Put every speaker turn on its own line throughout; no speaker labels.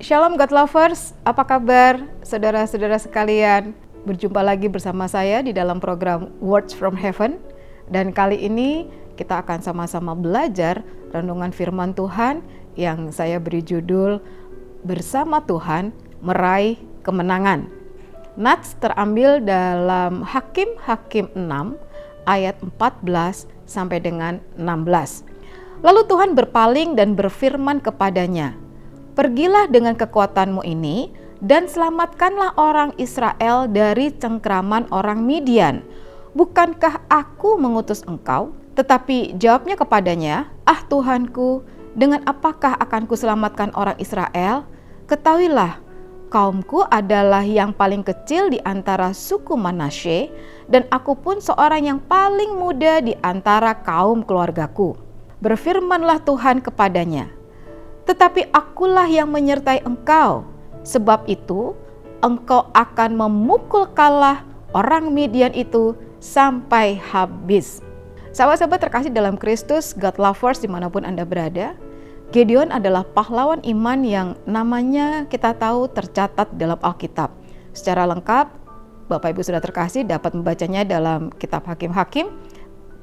Shalom God Lovers, apa kabar saudara-saudara sekalian? Berjumpa lagi bersama saya di dalam program Words from Heaven. Dan kali ini kita akan sama-sama belajar renungan firman Tuhan yang saya beri judul Bersama Tuhan Meraih Kemenangan. Nats terambil dalam Hakim-Hakim 6 ayat 14 sampai dengan 16. Lalu Tuhan berpaling dan berfirman kepadanya, "Pergilah dengan kekuatanmu ini dan selamatkanlah orang Israel dari cengkraman orang Midian. Bukankah aku mengutus engkau?" Tetapi jawabnya kepadanya, "Ah Tuhanku, dengan apakah akan kuselamatkan orang Israel? Ketahuilah, kaumku adalah yang paling kecil di antara suku Manasye, dan aku pun seorang yang paling muda di antara kaum keluargaku." Berfirmanlah Tuhan kepadanya, "Tetapi akulah yang menyertai engkau, sebab itu engkau akan memukul kalah orang Midian itu sampai habis." Sahabat-sahabat terkasih dalam Kristus, God Lovers dimanapun Anda berada, Gideon adalah pahlawan iman yang namanya kita tahu tercatat dalam Alkitab. Secara lengkap, Bapak Ibu sudah terkasih dapat membacanya dalam kitab Hakim-Hakim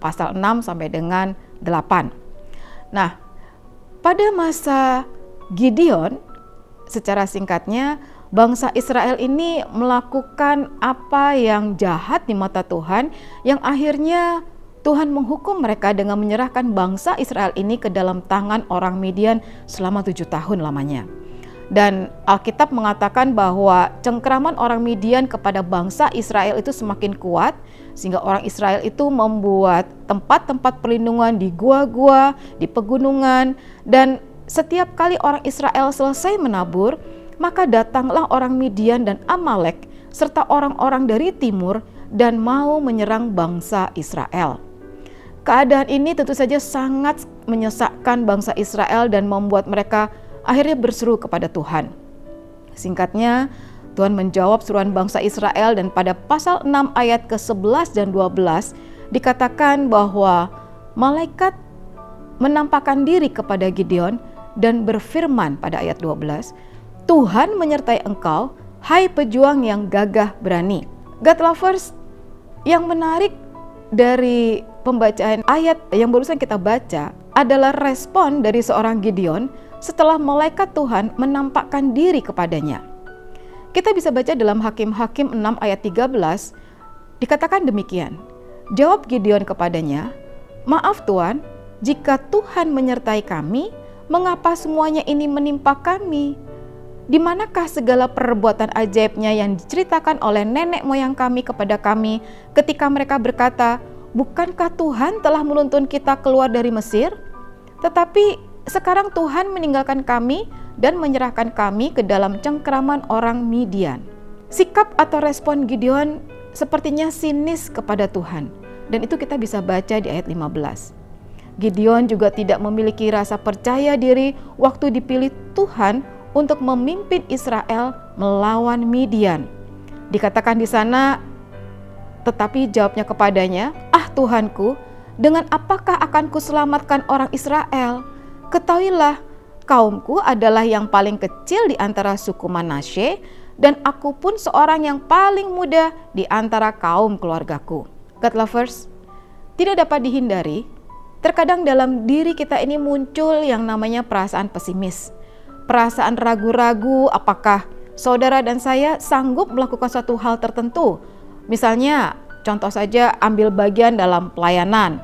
pasal 6 sampai dengan 8. Nah, pada masa Gideon, secara singkatnya, bangsa Israel ini melakukan apa yang jahat di mata Tuhan, yang akhirnya Tuhan menghukum mereka dengan menyerahkan bangsa Israel ini ke dalam tangan orang Midian selama 7 tahun lamanya. Dan Alkitab mengatakan bahwa cengkraman orang Midian kepada bangsa Israel itu semakin kuat, sehingga orang Israel itu membuat tempat-tempat perlindungan di gua-gua, di pegunungan, dan setiap kali orang Israel selesai menabur, maka datanglah orang Midian dan Amalek serta orang-orang dari timur dan mau menyerang bangsa Israel. Keadaan ini tentu saja sangat menyesakkan bangsa Israel dan membuat mereka akhirnya berseru kepada Tuhan. Singkatnya, Tuhan menjawab seruan bangsa Israel, dan pada pasal 6 ayat ke-11 dan 12 dikatakan bahwa malaikat menampakkan diri kepada Gideon dan berfirman pada ayat 12, "Tuhan menyertai engkau, hai pejuang yang gagah berani." God Lovers, yang menarik dari pembacaan ayat yang barusan kita baca adalah respon dari seorang Gideon setelah malaikat Tuhan menampakkan diri kepadanya. Kita bisa baca dalam Hakim-Hakim 6 ayat 13, dikatakan demikian. Jawab Gideon kepadanya, "Maaf Tuan, jika Tuhan menyertai kami, mengapa semuanya ini menimpa kami? Di manakah segala perbuatan ajaibnya yang diceritakan oleh nenek moyang kami kepada kami ketika mereka berkata, 'Bukankah Tuhan telah menuntun kita keluar dari Mesir?' Tetapi sekarang Tuhan meninggalkan kami dan menyerahkan kami ke dalam cengkraman orang Midian." Sikap atau respon Gideon sepertinya sinis kepada Tuhan, dan itu kita bisa baca di ayat 15. Gideon juga tidak memiliki rasa percaya diri waktu dipilih Tuhan untuk memimpin Israel melawan Midian. Dikatakan di sana, tetapi jawabnya kepadanya, "Ah Tuhanku, dengan apakah akan kuselamatkan orang Israel? Ketahuilah, kaumku adalah yang paling kecil di antara suku Manasye, dan aku pun seorang yang paling muda di antara kaum keluargaku." God Lovers, tidak dapat dihindari, terkadang dalam diri kita ini muncul yang namanya perasaan pesimis. Perasaan ragu-ragu apakah saudara dan saya sanggup melakukan suatu hal tertentu. Misalnya, contoh saja ambil bagian dalam pelayanan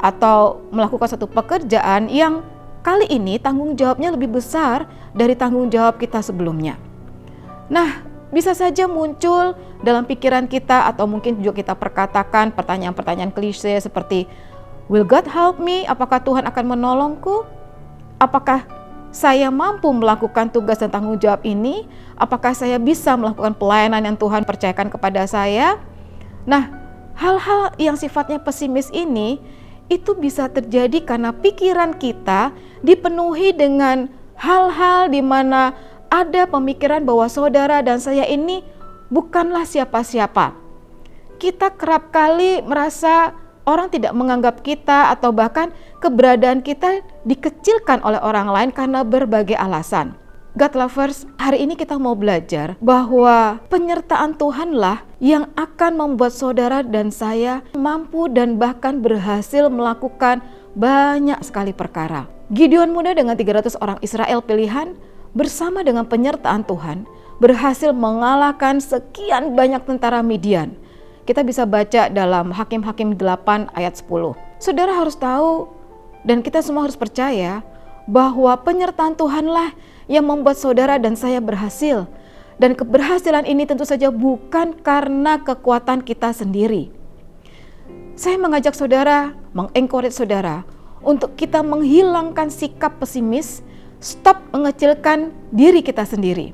atau melakukan satu pekerjaan yang kali ini tanggung jawabnya lebih besar dari tanggung jawab kita sebelumnya. Nah, bisa saja muncul dalam pikiran kita atau mungkin juga kita perkatakan pertanyaan-pertanyaan klise seperti, "Will God help me? Apakah Tuhan akan menolongku? Apakah saya mampu melakukan tugas dan tanggung jawab ini? Apakah saya bisa melakukan pelayanan yang Tuhan percayakan kepada saya?" Nah, hal-hal yang sifatnya pesimis ini itu bisa terjadi karena pikiran kita dipenuhi dengan hal-hal di mana ada pemikiran bahwa saudara dan saya ini bukanlah siapa-siapa. Kita kerap kali merasa orang tidak menganggap kita atau bahkan keberadaan kita dikecilkan oleh orang lain karena berbagai alasan. God lovers, hari ini kita mau belajar bahwa penyertaan Tuhanlah yang akan membuat saudara dan saya mampu dan bahkan berhasil melakukan banyak sekali perkara. Gideon muda dengan 300 orang Israel pilihan bersama dengan penyertaan Tuhan berhasil mengalahkan sekian banyak tentara Midian. Kita bisa baca dalam Hakim-Hakim 8 ayat 10. Saudara harus tahu dan kita semua harus percaya bahwa penyertaan Tuhanlah yang membuat saudara dan saya berhasil. Dan keberhasilan ini tentu saja bukan karena kekuatan kita sendiri. Saya mengajak saudara, mengencourage saudara untuk kita menghilangkan sikap pesimis, stop mengecilkan diri kita sendiri.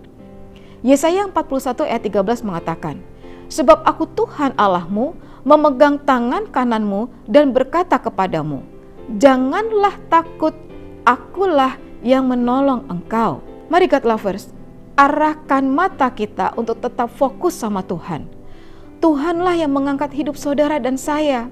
Yesaya 41 ayat 13 mengatakan, sebab aku Tuhan Allahmu memegang tangan kananmu dan berkata kepadamu, janganlah takut, akulah yang menolong engkau. Mari God lovers, arahkan mata kita untuk tetap fokus sama Tuhan. Tuhanlah yang mengangkat hidup saudara dan saya.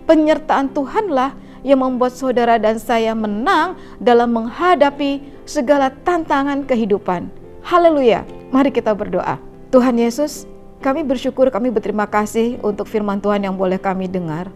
Penyertaan Tuhanlah yang membuat saudara dan saya menang dalam menghadapi segala tantangan kehidupan. Haleluya. Mari kita berdoa. Tuhan Yesus, kami bersyukur, kami berterima kasih untuk firman Tuhan yang boleh kami dengar.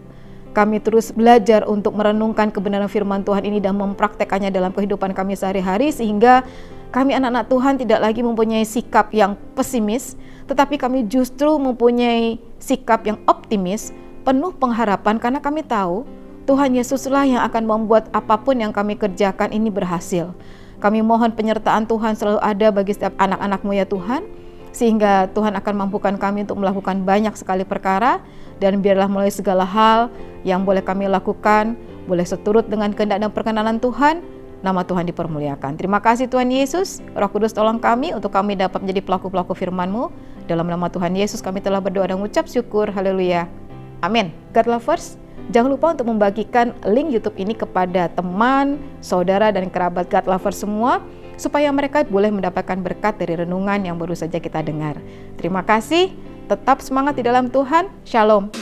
Kami terus belajar untuk merenungkan kebenaran firman Tuhan ini dan mempraktekannya dalam kehidupan kami sehari-hari, sehingga kami anak-anak Tuhan tidak lagi mempunyai sikap yang pesimis, tetapi kami justru mempunyai sikap yang optimis, penuh pengharapan, karena kami tahu Tuhan Yesuslah yang akan membuat apapun yang kami kerjakan ini berhasil. Kami mohon penyertaan Tuhan selalu ada bagi setiap anak-anak-Mu ya Tuhan, sehingga Tuhan akan mampukan kami untuk melakukan banyak sekali perkara, dan biarlah mulai segala hal yang boleh kami lakukan, boleh seturut dengan kehendak dan perkenanan Tuhan, nama Tuhan dipermuliakan. Terima kasih Tuhan Yesus, Roh Kudus tolong kami untuk kami dapat menjadi pelaku-pelaku firman-Mu. Dalam nama Tuhan Yesus kami telah berdoa dan mengucap syukur, haleluya, amin. God lovers, jangan lupa untuk membagikan link YouTube ini kepada teman, saudara, dan kerabat God lovers semua, supaya mereka boleh mendapatkan berkat dari renungan yang baru saja kita dengar. Terima kasih, tetap semangat di dalam Tuhan, shalom.